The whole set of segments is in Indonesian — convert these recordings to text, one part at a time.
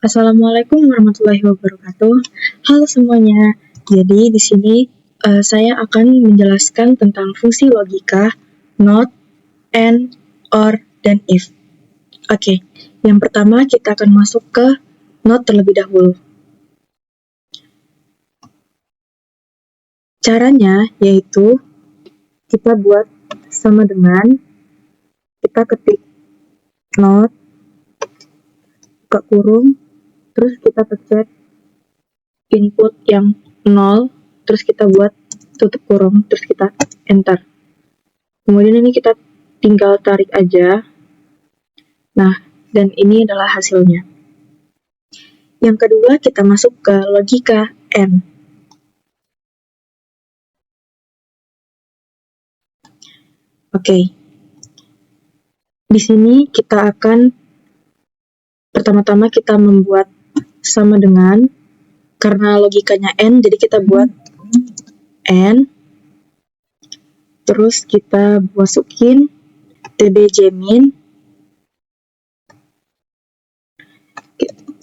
Assalamualaikum warahmatullahi wabarakatuh. Halo semuanya. Jadi di sini saya akan menjelaskan tentang fungsi logika, not, and, or, dan if. Oke, yang pertama kita akan masuk ke not terlebih dahulu. Caranya yaitu kita buat sama dengan kita ketik not, buka kurung, terus kita pencet input yang 0, terus kita buat tutup kurung, terus kita enter. Kemudian ini kita tinggal tarik aja. Nah, dan ini adalah hasilnya. Yang kedua, kita masuk ke logika and. Oke. Di sini kita akan pertama-tama kita membuat sama dengan, karena logikanya and, jadi kita buat and, terus kita masukin tbjmin,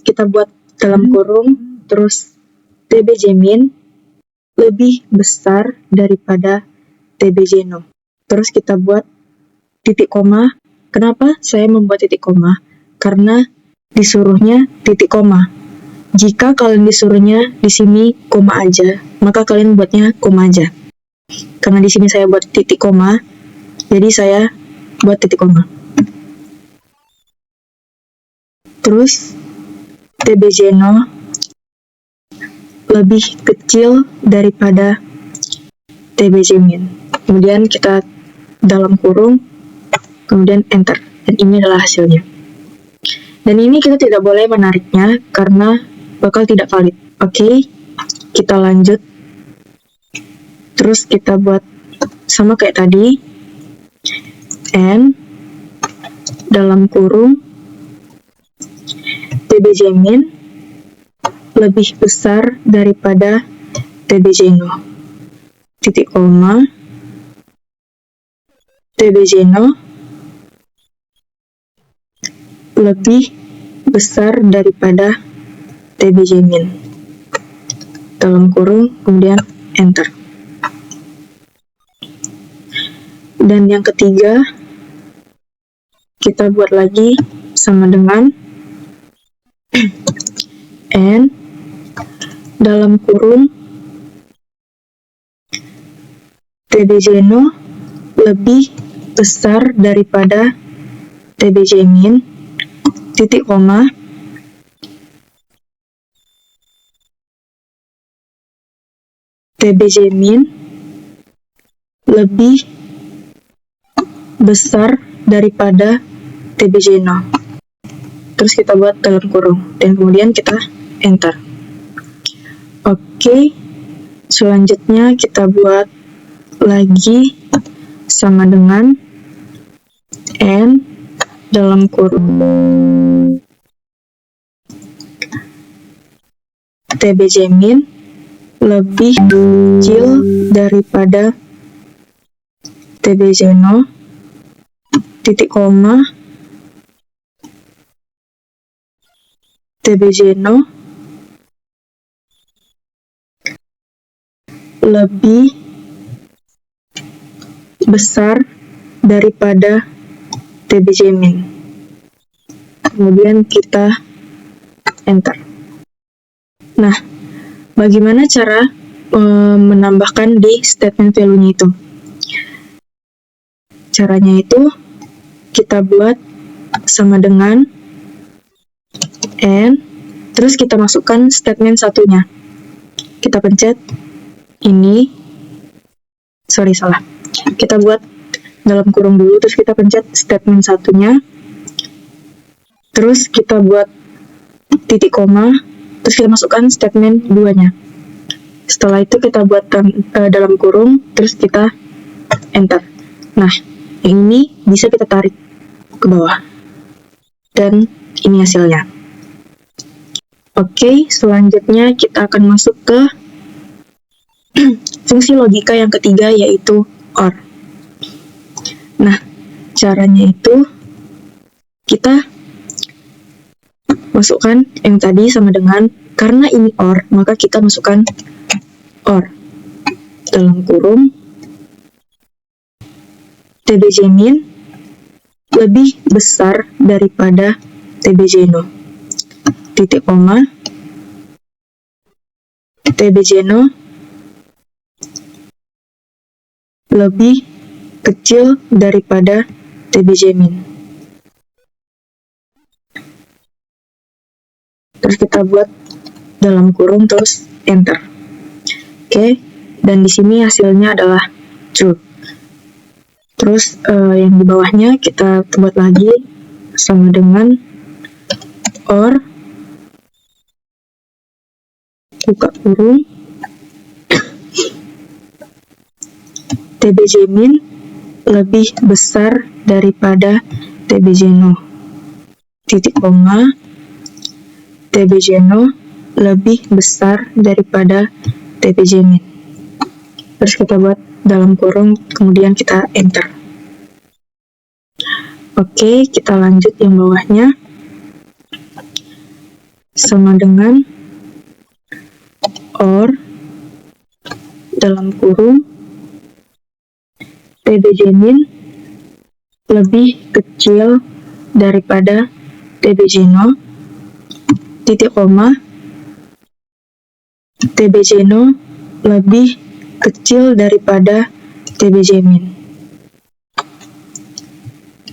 kita buat dalam kurung, terus tbjmin lebih besar daripada tbjno. Terus kita buat titik koma. Kenapa saya membuat titik koma? Karena disuruhnya titik koma. Jika kalian disuruhnya di sini koma aja, maka kalian buatnya koma aja. Karena di sini saya buat titik koma, jadi saya buat titik koma. Terus tbjno lebih kecil daripada tbjmin. Kemudian kita dalam kurung, kemudian enter. Dan ini adalah hasilnya. Dan ini kita tidak boleh menariknya karena bakal tidak valid. Oke, kita lanjut. Terus kita buat sama kayak tadi. And dalam kurung tbjmin lebih besar daripada tbjno. Titik koma. tbjno lebih besar daripada tbjmin. Dalam kurung, kemudian enter. Dan yang ketiga, kita buat lagi sama dengan and dalam kurung tbjno lebih besar daripada tbjmin, titik koma, tbjmin lebih besar daripada tbjno. Terus kita buat dalam kurung dan kemudian kita enter. Oke, selanjutnya kita buat lagi sama dengan and dalam kurung tbjmin lebih kecil daripada tbjno, titik koma, tbjno lebih besar daripada tbjmin. Kemudian kita enter. Nah, bagaimana cara menambahkan di statement value-nya itu? Caranya itu kita buat sama dengan and, terus kita masukkan statement satunya. Kita pencet ini, salah. Kita buat dalam kurung dulu, terus kita pencet statement satunya, terus kita buat titik koma, terus kita masukkan statement 2-nya. Setelah itu kita buat dalam kurung, terus kita enter. Nah, yang ini bisa kita tarik ke bawah. Dan ini hasilnya. Oke, selanjutnya kita akan masuk ke fungsi logika yang ketiga, yaitu or. Nah, caranya itu kita masukkan yang tadi sama dengan, karena ini OR, maka kita masukkan OR dalam kurung TBJ min lebih besar daripada TBJ no, titik koma, TBJ no lebih kecil daripada TBJ min. Terus kita buat dalam kurung terus enter. Oke, dan di sini hasilnya adalah true. Terus yang di bawahnya kita buat lagi sama dengan OR buka kurung TBJ min lebih besar daripada TBJ no, titik koma, TBJ no lebih besar daripada TBJ min. Terus kita buat dalam kurung, kemudian kita enter. Oke, kita lanjut yang bawahnya. Sama dengan OR dalam kurung TBJ min lebih kecil daripada TBJ no, titik koma, TBJ no lebih kecil daripada TBJ min.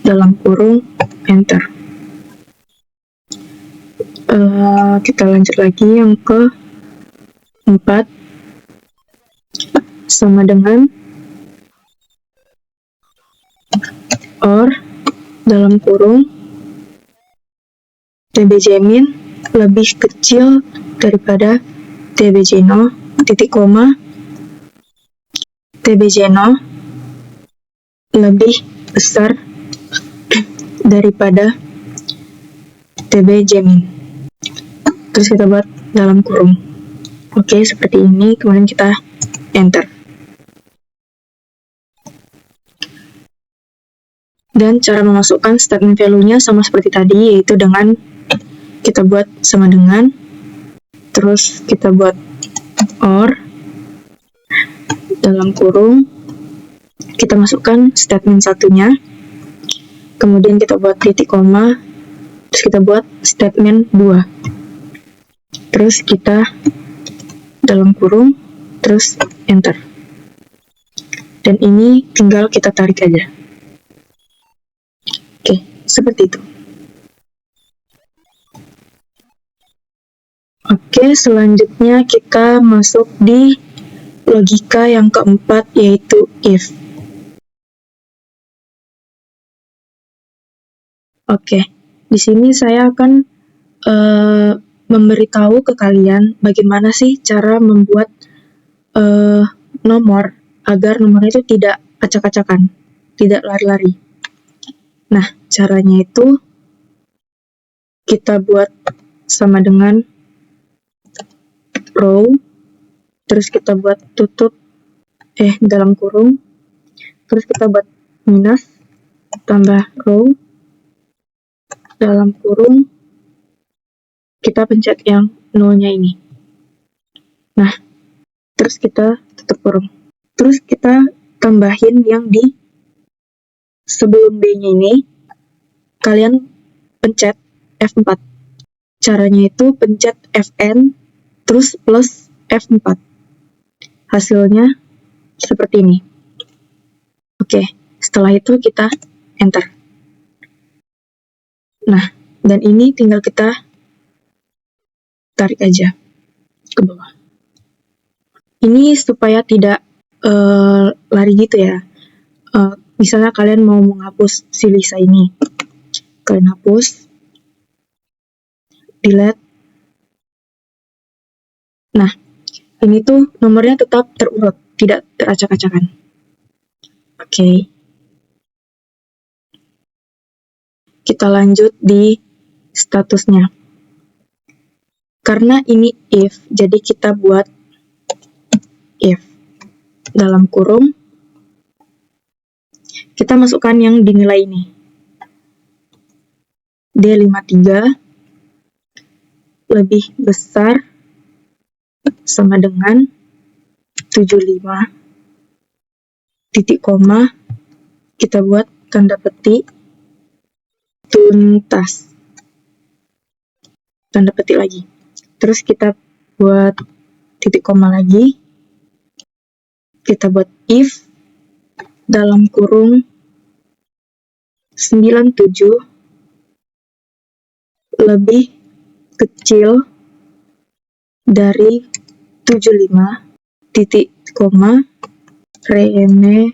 Dalam kurung enter. Kita lanjut lagi yang ke 4 sama dengan OR dalam kurung TBJ min lebih kecil daripada TBJ no, titik koma, TBJ no lebih besar daripada TBJ min. Terus kita buat dalam kurung. Oke, seperti ini, kemudian kita enter. Dan cara memasukkan statement value-nya sama seperti tadi, yaitu dengan kita buat sama dengan, terus kita buat OR dalam kurung, kita masukkan statement satunya, kemudian kita buat titik koma, terus kita buat statement 2, terus kita dalam kurung, terus enter. Dan ini tinggal kita tarik aja. Oke, seperti itu. Oke, selanjutnya kita masuk di logika yang keempat, yaitu if. Oke, di sini saya akan memberitahu ke kalian bagaimana sih cara membuat nomor agar nomornya itu tidak acak-acakan, tidak lari-lari. Nah, caranya itu kita buat sama dengan row, terus kita buat tutup dalam kurung, terus kita buat minus tambah row dalam kurung, kita pencet yang nolnya ini. Nah, terus kita tutup kurung, terus kita tambahin yang di sebelum B-nya ini, kalian pencet F4. Caranya itu pencet Fn terus plus F4. Hasilnya seperti ini. Oke, setelah itu kita enter. Nah, dan ini tinggal kita tarik aja ke bawah. Ini supaya tidak lari gitu ya. Misalnya kalian mau menghapus si Lisa ini, kalian hapus, delete. Nah, ini tuh nomornya tetap terurut, tidak teracak-acakan. Oke. Kita lanjut di statusnya. Karena ini if, jadi kita buat if dalam kurung, kita masukkan yang dinilai ini, D53, lebih besar sama dengan 75, titik koma, kita buat tanda petik, tuntas, tanda petik lagi. Terus kita buat titik koma lagi, kita buat if dalam kurung 97 lebih kecil dari 75, titik koma, remedial.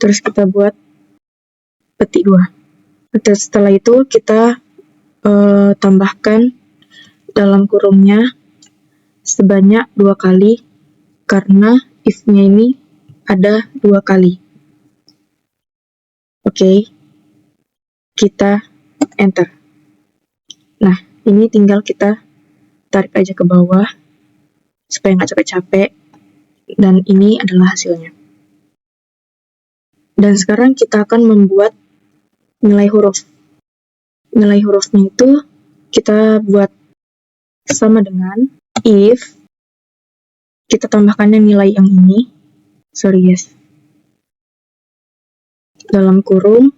Terus kita buat petik 2. Terus setelah itu kita tambahkan dalam kurungnya sebanyak 2 kali, karena if-nya ini ada 2 kali. Oke, kita enter. Nah, ini tinggal kita tarik aja ke bawah supaya nggak capek-capek, dan ini adalah hasilnya. Dan sekarang kita akan membuat nilai huruf. Nilai hurufnya itu kita buat sama dengan if, kita tambahkannya nilai yang ini, dalam kurung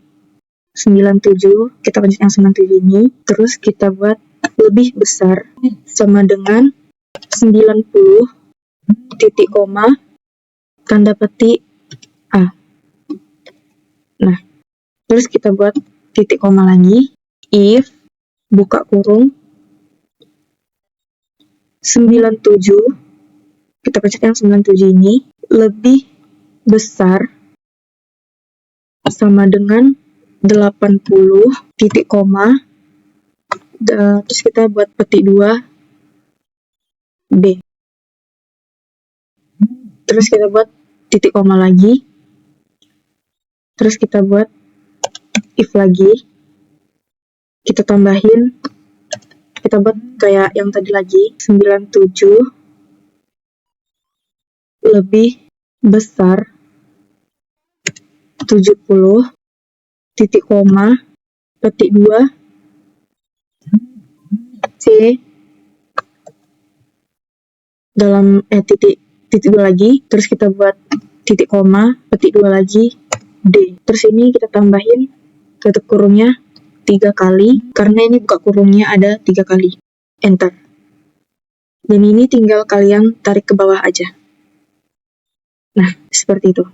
97, kita pencet yang 97 ini, terus kita buat lebih besar sama dengan 90, titik koma, tanda petik A. Nah, terus kita buat titik koma lagi, if, buka kurung 97, kita pencet yang 97 ini, lebih besar sama dengan 80, titik koma, terus kita buat petik 2, B. Terus kita buat titik koma lagi, terus kita buat if lagi, kita tambahin, kita buat kayak yang tadi lagi, 97 lebih besar 70, titik koma, petik 2, C, dalam titik 2 lagi, terus kita buat titik koma, petik 2 lagi, D. Terus ini kita tambahin tutup kurungnya 3 kali, karena ini buka kurungnya ada 3 kali. Enter. Dan ini tinggal kalian tarik ke bawah aja. Nah, seperti itu.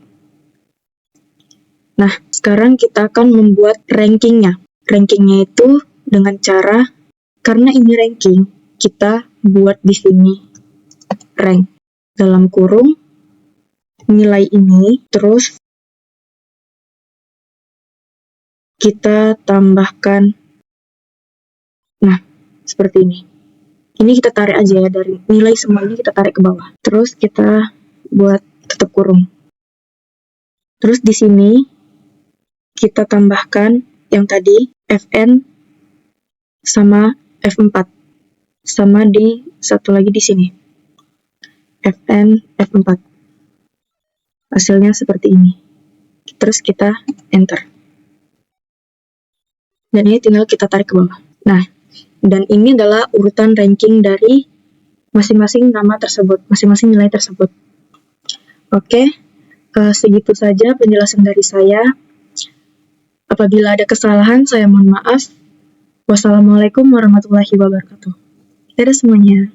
Nah, sekarang kita akan membuat rankingnya. Rankingnya itu dengan cara, karena ini ranking, kita buat di sini rank dalam kurung nilai ini, terus kita tambahkan, nah seperti ini. Ini kita tarik aja ya, dari nilai semua ini kita tarik ke bawah. Terus kita buat tutup kurung. Terus di sini kita tambahkan yang tadi Fn sama F4, sama di satu lagi di sini Fn F4. Hasilnya seperti ini. Terus kita enter. Dan ini tinggal kita tarik ke bawah. Nah, dan ini adalah urutan ranking dari masing-masing nama tersebut, masing-masing nilai tersebut. Oke, segitu saja penjelasan dari saya. Apabila ada kesalahan, saya mohon maaf. Wassalamualaikum warahmatullahi wabarakatuh. Dadah semuanya.